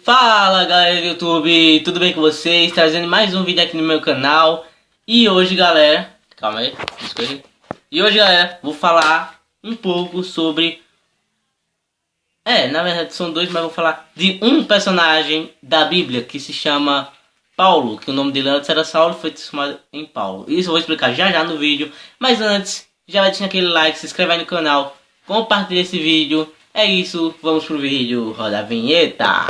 Fala galera do YouTube, tudo bem com vocês? Trazendo mais um vídeo aqui no meu canal. E hoje galera, calma aí, e hoje galera, vou falar um pouco sobre... na verdade são dois, mas vou falar de um personagem da Bíblia que se chama Paulo. Que o nome dele antes era Saulo, foi transformado em Paulo. Isso eu vou explicar já no vídeo. Mas antes, já vai deixar aquele like, se inscreve aí no canal, compartilha esse vídeo. É isso, vamos pro vídeo, roda a vinheta.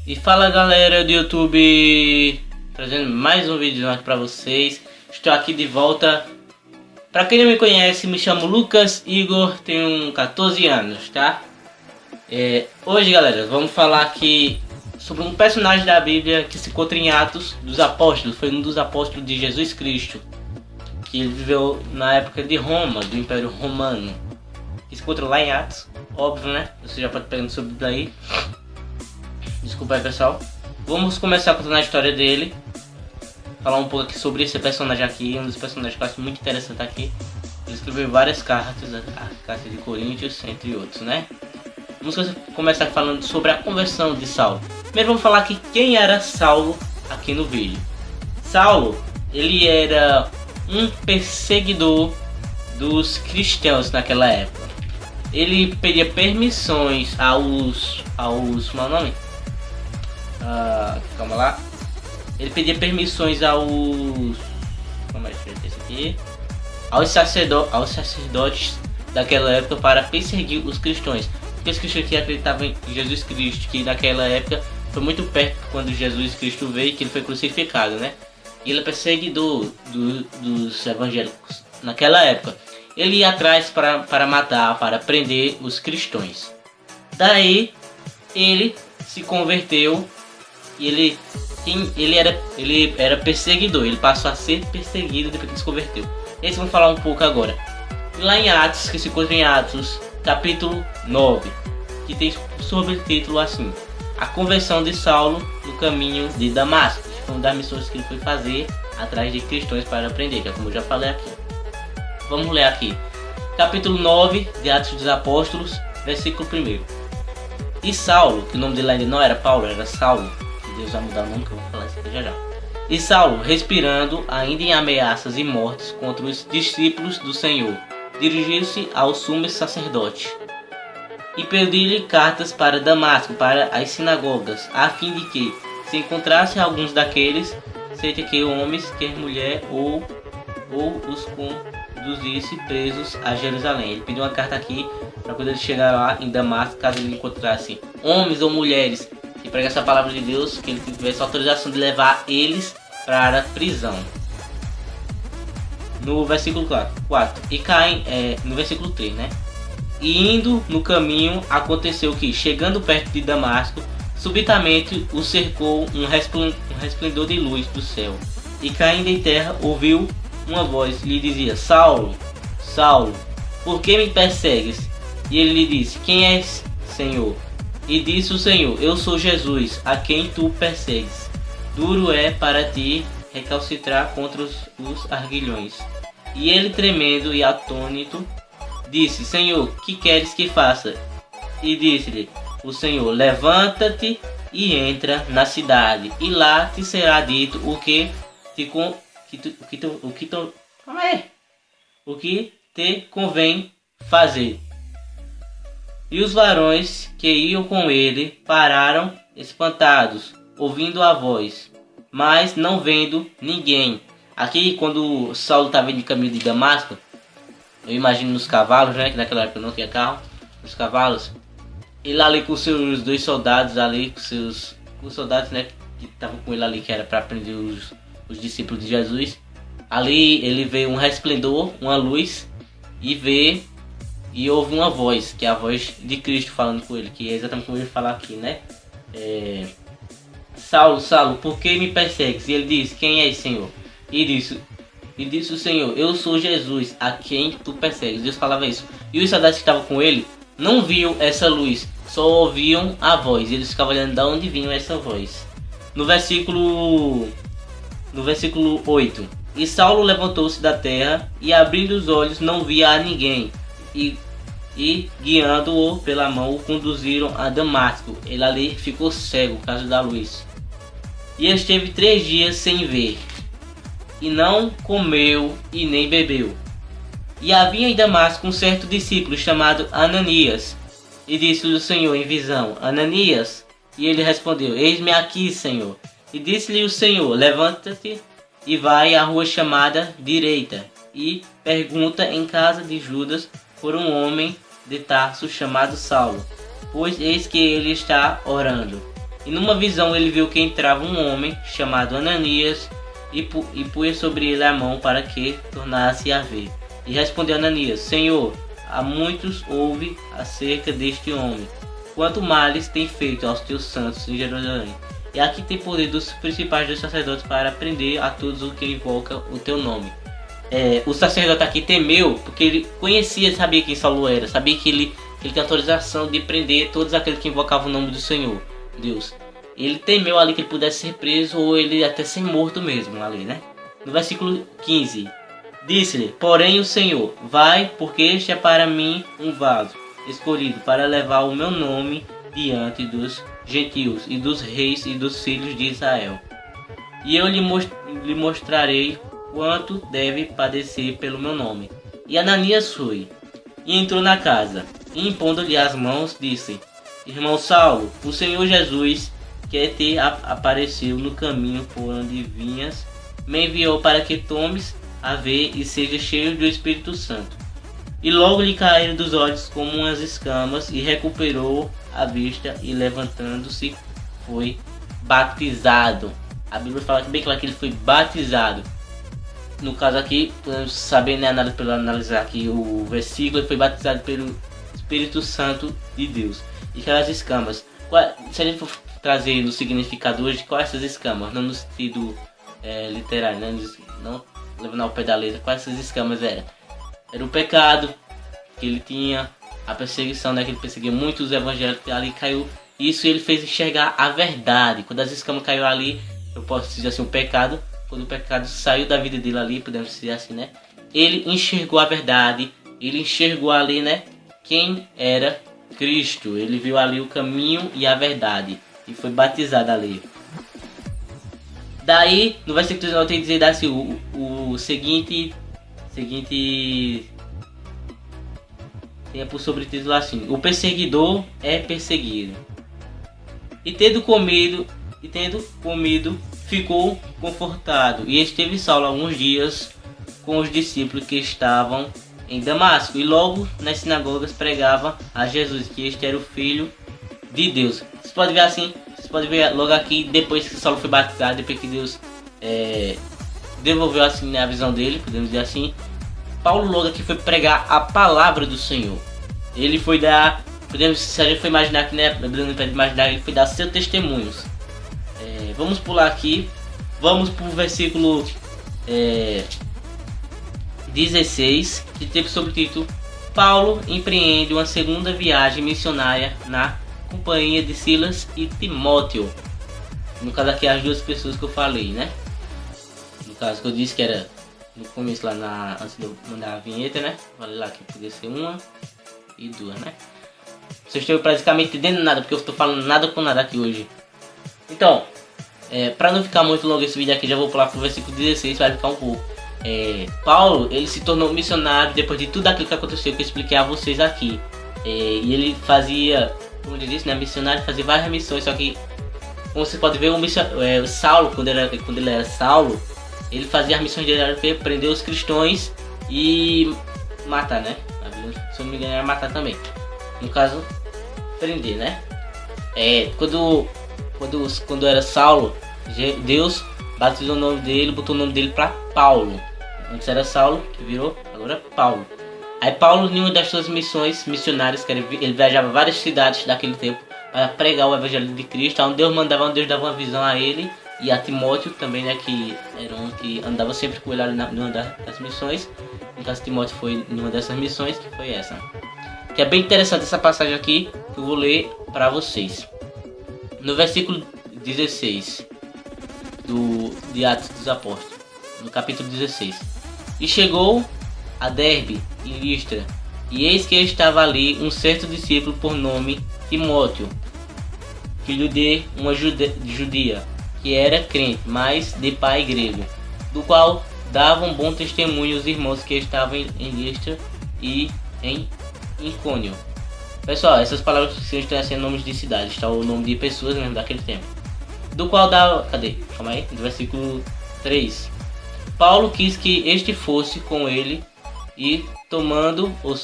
E fala galera do YouTube, trazendo mais um vídeo aqui pra vocês. Estou aqui de volta. Pra quem não me conhece, me chamo Lucas Igor, tenho 14 anos, tá? Hoje galera, vamos falar aqui sobre um personagem da Bíblia que se encontra em Atos dos Apóstolos. Foi um dos apóstolos de Jesus Cristo, que ele viveu na época de Roma, do Império Romano, que se encontra lá em Atos, óbvio, né? Você já pode pegar sobre daí. Desculpa aí pessoal. Vamos começar contando a história dele. Falar um pouco aqui sobre esse personagem aqui. Um dos personagens que eu acho muito interessante aqui. Ele escreveu várias cartas, a carta de Coríntios, entre outros, né? Vamos começar falando sobre a conversão de Saulo. Primeiro vamos falar aqui quem era Saulo aqui no vídeo. Saulo, ele era um perseguidor dos cristãos naquela época. Ele pedia permissões aos meu nome? Calma lá. Ele pedia permissões aos sacerdotes daquela época para perseguir os cristãos. Porque os cristãos que acreditavam em Jesus Cristo, que naquela época foi muito perto quando Jesus Cristo veio, que ele foi crucificado, né? E ele é perseguidor dos evangélicos naquela época. Ele ia atrás para matar, para prender os cristãos. Daí ele se converteu. E ele era perseguidor, ele passou a ser perseguido depois que ele se converteu. Esse vamos falar um pouco agora. Lá em Atos, que se encontra em Atos, capítulo 9, que tem subtítulo assim: a conversão de Saulo no caminho de Damasco. Foi uma das missões que ele foi fazer atrás de cristãos para aprender, que é como eu já falei aqui. Vamos ler aqui. Capítulo 9 de Atos dos Apóstolos, versículo 1. E Saulo, que o nome dele ainda não era Paulo, era Saulo. Deus vai mudar o nome que eu vou falar isso aqui já. E Saulo, respirando ainda em ameaças e mortes contra os discípulos do Senhor, dirigiu-se ao sumo sacerdote e pediu-lhe cartas para Damasco, para as sinagogas, a fim de que, se encontrasse alguns daqueles, seja que homens, quer mulher, ou os conduzisse presos a Jerusalém. Ele pediu uma carta aqui para quando ele chegar lá em Damasco, caso ele encontrasse homens ou mulheres que pregasse a palavra de Deus, que ele tivesse autorização de levar eles para a prisão. No versículo 4. E caem no versículo 3, né? E indo no caminho, aconteceu que, chegando perto de Damasco, subitamente o cercou um resplendor de luz do céu. E caindo em terra, ouviu uma voz que lhe dizia: Saulo, Saulo, por que me persegues? E ele lhe disse: quem és, Senhor? E disse o Senhor: eu sou Jesus, a quem tu persegues. Duro é para ti recalcitrar contra os arguilhões. E ele, tremendo e atônito, disse: Senhor, que queres que faça? E disse-lhe o Senhor: levanta-te e entra na cidade, e lá te será dito o que te convém fazer. E os varões que iam com ele pararam espantados, ouvindo a voz, mas não vendo ninguém. Aqui, quando Saulo estava indo de caminho de Damasco, eu imagino nos cavalos, né? Que naquela época não tinha carro, os cavalos. Ele ali com seus dois soldados ali, com os soldados, né? Que estavam com ele ali, que era para prender os discípulos de Jesus. Ali ele vê um resplendor, uma luz, e ouve uma voz, que é a voz de Cristo falando com ele, que é exatamente como ele fala aqui, né? Saulo, Saulo, por que me persegues? E ele disse: quem és, Senhor? E disse o Senhor: eu sou Jesus, a quem tu persegues. Deus falava isso. E os soldados que estavam com ele não viam essa luz, só ouviam a voz. Eles ficavam olhando de onde vinha essa voz. No versículo 8. E Saulo levantou-se da terra e, abrindo os olhos, não via a ninguém. E guiando-o pela mão, o conduziram a Damasco. Ele ali ficou cego por causa da luz. E esteve 3 dias sem ver, e não comeu e nem bebeu. E havia em Damasco um certo discípulo chamado Ananias. E disse-lhe o Senhor em visão: Ananias. E ele respondeu: Eis-me aqui, Senhor. E disse-lhe o Senhor: Levanta-te e vai à rua chamada Direita, e pergunta em casa de Judas por um homem de Tarso chamado Saulo, pois eis que ele está orando. E numa visão ele viu que entrava um homem chamado Ananias, e pôs sobre ele a mão para que tornasse a ver. E respondeu Ananias: Senhor, há muitos ouve acerca deste homem, quanto males tem feito aos teus santos em Jerusalém. E aqui tem poder dos principais dos sacerdotes para prender a todos os que invocam o teu nome. O sacerdote aqui temeu, porque ele conhecia, sabia quem Saulo era, sabia que ele tinha autorização de prender todos aqueles que invocavam o nome do Senhor, Deus. Ele temeu ali que ele pudesse ser preso ou ele até ser morto mesmo ali, né? No versículo 15, disse-lhe, porém o Senhor, vai, porque este é para mim um vaso escolhido para levar o meu nome diante dos gentios e dos reis e dos filhos de Israel. E eu lhe mostrarei quanto deve padecer pelo meu nome. E Ananias foi, e entrou na casa, e impondo-lhe as mãos, disse, irmão Saulo, o Senhor Jesus, que te apareceu no caminho por onde vinhas, me enviou para que tomes a ver e seja cheio do Espírito Santo. E logo lhe caíram dos olhos como umas escamas, e recuperou a vista, e levantando-se, foi batizado. A Bíblia fala bem claro que ele foi batizado. No caso aqui, podemos saber, né, pelo analisar aqui o versículo, ele foi batizado pelo Espírito Santo de Deus. E aquelas escamas, se a gente for trazer no significado hoje, quais essas escamas? Não no sentido literário, né? Não levando ao pé da letra, quais essas escamas eram? Era o pecado que ele tinha, a perseguição, né, que ele perseguia muitos evangélicos, ali caiu isso, e ele fez enxergar a verdade. Quando as escamas caiu ali, eu posso dizer assim, o pecado, quando o pecado saiu da vida dele ali, podemos dizer assim, né, ele enxergou a verdade, ele enxergou ali, né, quem era Cristo, ele viu ali o caminho e a verdade, e foi batizado ali. Daí, no versículo 19 tem que dizer assim, o seguinte tem por sobretítulo assim, o perseguidor é perseguido. E tendo comido, ficou confortado, e esteve Saulo alguns dias com os discípulos que estavam em Damasco, e logo nas sinagogas pregava a Jesus, que este era o Filho de Deus. Vocês podem ver assim, vocês podem ver logo aqui, depois que Saulo foi batizado, depois que Deus devolveu assim, né, a visão dele, podemos dizer assim, Paulo logo aqui foi pregar a palavra do Senhor. Ele foi dar, se a gente for imaginar aqui, né, ele foi dar seus testemunhos. Vamos pular aqui, vamos para o versículo 16, que teve sobre o título Paulo empreende uma segunda viagem missionária na companhia de Silas e Timóteo. No caso aqui as duas pessoas que eu falei, né? No caso que eu disse que era no começo lá antes de eu mandar a vinheta, né? Falei lá que podia ser uma e duas, né? Vocês estão praticamente entendendo nada, porque eu estou falando nada com nada aqui hoje. Então, para não ficar muito longo esse vídeo aqui, já vou pular pro versículo 16, vai ficar um pouco. Paulo, ele se tornou missionário depois de tudo aquilo que aconteceu, que eu expliquei a vocês aqui. E ele fazia, como eu disse, né, missionário, fazia várias missões, só que, como você pode ver, o Saulo, quando ele era Saulo, ele fazia as missões dele, era prender os cristãos e matar, né? Se eu não me engano, era matar também. No caso, prender, né? Quando era Saulo, Deus batizou o nome dele, botou o nome dele para Paulo. Antes era Saulo, que virou, agora é Paulo. Aí Paulo, em uma das suas missões missionárias, que ele viajava várias cidades daquele tempo para pregar o evangelho de Cristo, onde Deus dava uma visão a ele e a Timóteo também, né, que era um que andava sempre com ele ali numa das missões. No caso, Timóteo foi numa dessas missões, que foi essa. Que é bem interessante essa passagem aqui, que eu vou ler para vocês. No versículo 16 de Atos dos Apóstolos. no capítulo 16. E chegou a Derbe, em Listra, e eis que estava ali um certo discípulo por nome Timóteo, filho de uma judia, que era crente, mas de pai grego, do qual davam bom testemunho os irmãos que estavam em Listra e em Icônio. Pessoal, essas palavras que estão sendo nomes de cidades, está o nome de pessoas mesmo daquele tempo. Do qual dava... Cadê? Calma aí, no versículo 3. Paulo quis que este fosse com ele e, tomando, o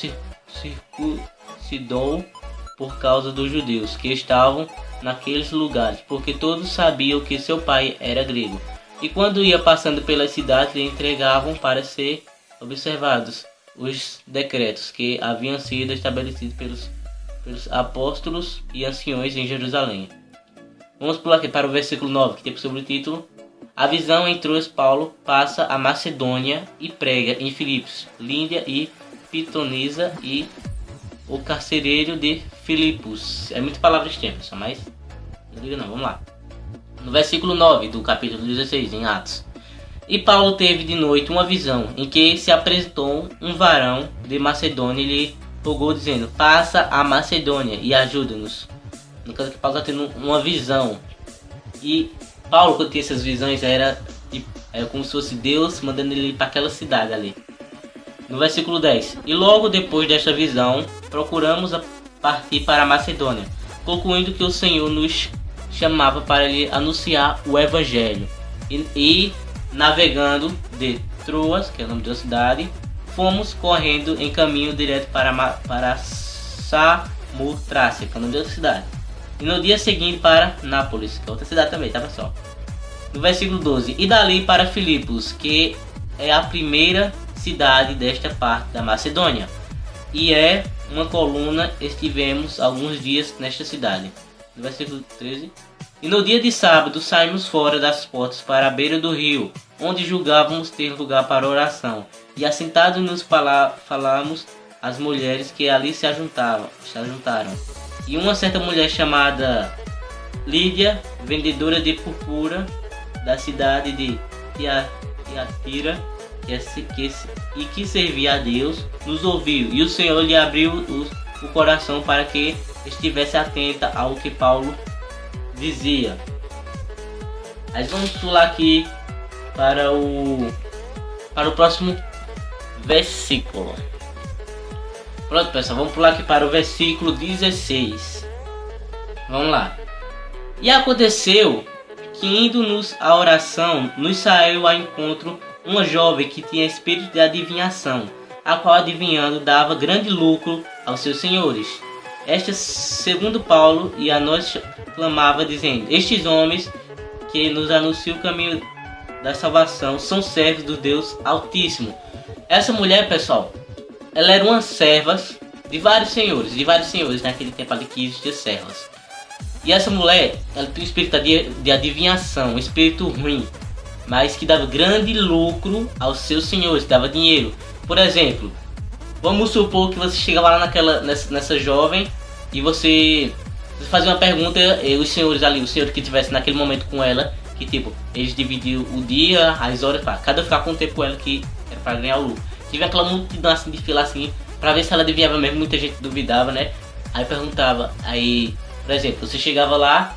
circuncidou por causa dos judeus que estavam naqueles lugares, porque todos sabiam que seu pai era grego. E quando ia passando pelas cidades, lhe entregavam para ser observados os decretos que haviam sido estabelecidos pelos apóstolos e anciões em Jerusalém. Vamos pular aqui para o versículo 9, que tem por subtítulo: A visão entrou Paulo, passa a Macedônia e prega em Filipos, Lídia e Pitonisa e o carcereiro de Filipos. É muita palavra de tempo, só mais não liga não, vamos lá. No versículo 9 do capítulo 16, em Atos. E Paulo teve de noite uma visão, em que se apresentou um varão de Macedônia e lhe rogou, dizendo: Passa a Macedônia e ajuda-nos. No caso que Paulo está tendo uma visão. E Paulo, quando tinha essas visões, era como se fosse Deus mandando ele ir para aquela cidade ali. No versículo 10. E logo depois desta visão, procuramos partir para a Macedônia, concluindo que o Senhor nos chamava para lhe anunciar o Evangelho. E navegando de Troas, que é o nome da cidade, fomos correndo em caminho direto para Samotrácia, que é o nome da cidade. E no dia seguinte para Nápoles, que é outra cidade também, tá pessoal? No versículo 12. E dali para Filipos, que é a primeira cidade desta parte da Macedônia. E é uma coluna, estivemos alguns dias nesta cidade. No versículo 13. E no dia de sábado saímos fora das portas para a beira do rio, onde julgávamos ter lugar para oração. E assentados nos falamos as mulheres que ali se ajuntaram. E uma certa mulher chamada Lídia, vendedora de púrpura da cidade de Tiatira, que servia a Deus, nos ouviu, e o Senhor lhe abriu o coração para que estivesse atenta ao que Paulo dizia. Aí vamos pular aqui para o próximo versículo. Pronto, pessoal, vamos pular aqui para o versículo 16. Vamos lá. E aconteceu que, indo-nos à oração, nos saiu ao encontro uma jovem que tinha espírito de adivinhação, a qual, adivinhando, dava grande lucro aos seus senhores. Esta, segundo Paulo, e a nós clamava, dizendo: Estes homens que nos anunciam o caminho da salvação são servos do Deus Altíssimo. Essa mulher, pessoal, ela era uma serva de vários senhores naquele tempo ali que existia servas. E essa mulher, ela tinha um espírito de adivinhação, um espírito ruim, mas que dava grande lucro aos seus senhores, dava dinheiro. Por exemplo, vamos supor que você chegava lá nessa jovem e você fazia uma pergunta, e os senhores ali, o senhor que estivesse naquele momento com ela, que tipo, eles dividiam o dia, as horas, para cada ficar com o tempo com ela, que era para ganhar o lucro. Tive aquela multidão assim de fila assim, pra ver se ela adivinhava mesmo, muita gente duvidava, né? Aí perguntava, aí, por exemplo, você chegava lá,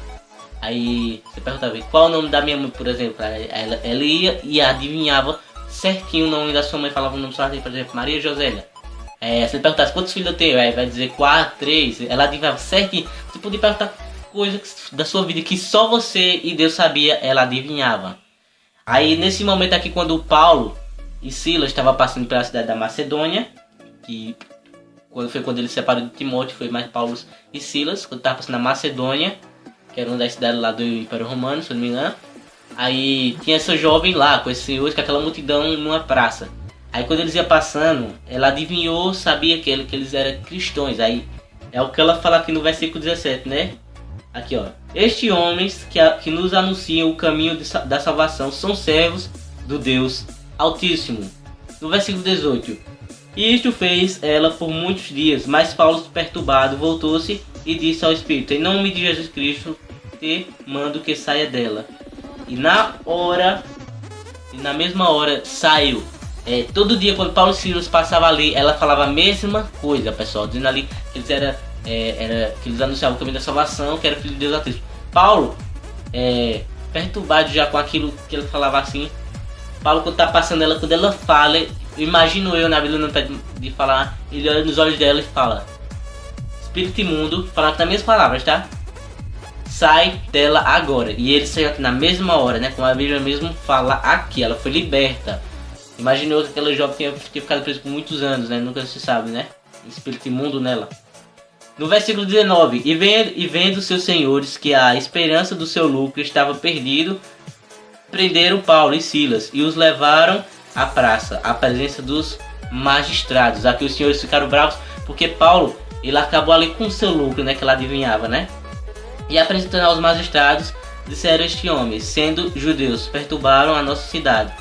aí você perguntava: qual o nome da minha mãe, por exemplo? Aí ela ia e adivinhava certinho o nome da sua mãe, falava o nome da sua mãe, por exemplo, Maria Josélia. Se ele perguntasse quantos filhos eu tenho, aí vai dizer 4, 3, ela adivinhava certinho. Você podia perguntar coisas da sua vida que só você e Deus sabia, ela adivinhava. Aí nesse momento aqui, quando Paulo e Silas estavam passando pela cidade da Macedônia, que quando ele se separou de Timóteo, foi mais Paulo e Silas, quando estava passando na Macedônia, que era uma das cidades lá do Império Romano, se eu não me engano. Aí tinha essa jovem lá, com esses senhores, com aquela multidão numa praça. Aí quando eles iam passando, ela adivinhou, sabia que eles eram cristãos. Aí é o que ela fala aqui no versículo 17, né? Aqui ó: Estes homens que nos anunciam o caminho da salvação são servos do Deus Altíssimo. No versículo 18: E isto fez ela por muitos dias, mas Paulo, perturbado, voltou-se e disse ao Espírito: Em nome de Jesus Cristo te mando que saia dela. E na hora e na mesma hora saiu. Todo dia quando Paulo e Silas passavam ali, ela falava a mesma coisa, pessoal, dizendo ali que eles que eles anunciavam o caminho da salvação, que era filho de Deus a Cristo. Paulo, perturbado já com aquilo que ele falava assim, Paulo, quando tá passando ela, quando ela fala, imagino eu na Bíblia não pede de falar, ele olha nos olhos dela e fala: espírito imundo, falando nas minhas palavras, tá? Sai dela agora. E ele saiu na mesma hora, né? Como a Bíblia mesmo fala aqui, ela foi liberta. Imaginou que aquela jovem tinha ficado presa por muitos anos, né? Nunca se sabe, né? Espírito imundo nela. No versículo 19: e vendo seus senhores que a esperança do seu lucro estava perdido, prenderam Paulo e Silas e os levaram à praça, à presença dos magistrados. Aqui os senhores ficaram bravos porque Paulo, ele acabou ali com o seu lucro, né? Que ela adivinhava, né? E apresentando aos magistrados, disseram: este homem, sendo judeus, perturbaram a nossa cidade.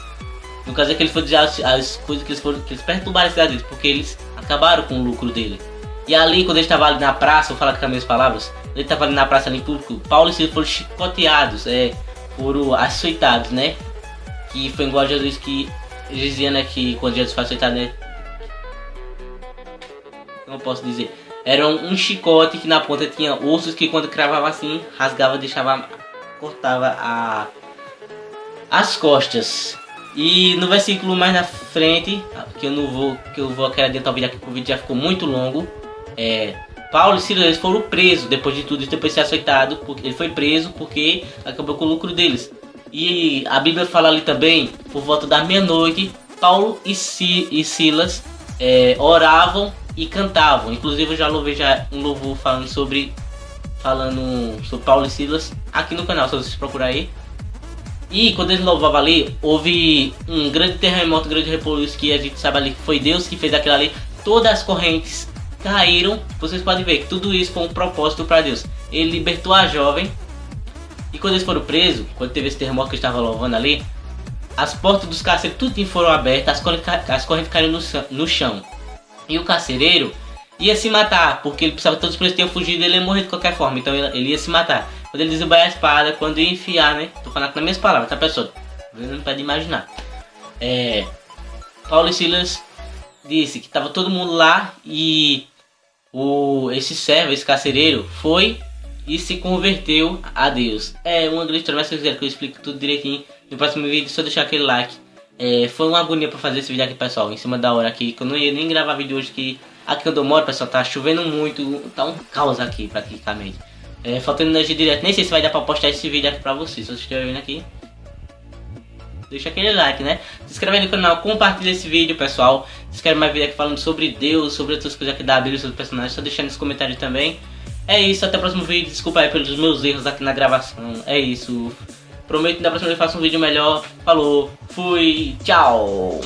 No caso é que ele foi dizer as coisas que eles perturbaram a cidade deles, porque eles acabaram com o lucro dele. E ali, quando ele estava ali na praça, vou falar com as minhas palavras, ele estava ali na praça, ali em público, Paulo e Silas foram chicoteados, foram açoitados, né? Que foi igual a Jesus, que eles diziam, né, que quando Jesus foi açoitado, né? Não posso dizer. Era um chicote que na ponta tinha ossos que quando cravava assim, rasgava, cortava as costas. E no versículo mais na frente, que eu vou querer adiantar o vídeo aqui, porque o vídeo já ficou muito longo. Paulo e Silas, eles foram presos depois de tudo isso, depois de ser açoitado, porque ele foi preso porque acabou com o lucro deles. E a Bíblia fala ali também, por volta da meia-noite, Paulo e Silas oravam e cantavam. Inclusive eu já louvei um louvor falando sobre Paulo e Silas aqui no canal, se vocês procurarem aí. E quando eles louvavam ali, houve um grande terremoto, um grande repolúcio, que a gente sabe ali que foi Deus que fez aquilo ali. Todas as correntes caíram. Vocês podem ver que tudo isso foi um propósito para Deus. Ele libertou a jovem. E quando eles foram presos, quando teve esse terremoto que estava louvando ali, as portas dos carcereiros tudo foram abertas, as correntes caíram no chão. E o carcereiro ia se matar, porque ele precisava, todos os presos tinham fugido, ele ia morrer de qualquer forma, então ele ia se matar. Quando ele desembaia a espada, quando ia enfiar, né? Tô falando nas minhas palavras, tá, pessoal? Não pode imaginar. Paulo e Silas disse que tava todo mundo lá e esse servo, esse carcereiro, foi e se converteu a Deus. Uma grande história, mas se vocês quiserem que eu explique tudo direitinho no próximo vídeo, só deixar aquele like. Foi uma agonia pra fazer esse vídeo aqui, pessoal, em cima da hora aqui, que eu não ia nem gravar vídeo hoje, que aqui onde eu moro, pessoal, tá chovendo muito, tá um caos aqui praticamente. Faltando energia direto, nem sei se vai dar pra postar esse vídeo aqui pra vocês, se vocês estiverem vendo aqui. Deixa aquele like, né? Se inscreve no canal, compartilha esse vídeo, pessoal. Se querem mais vídeo aqui falando sobre Deus, sobre outras coisas aqui da Bíblia, sobre personagens, só deixar nos comentários também. É isso, até o próximo vídeo. Desculpa aí pelos meus erros aqui na gravação. É isso. Prometo que na próxima vez eu faço um vídeo melhor. Falou, fui, tchau!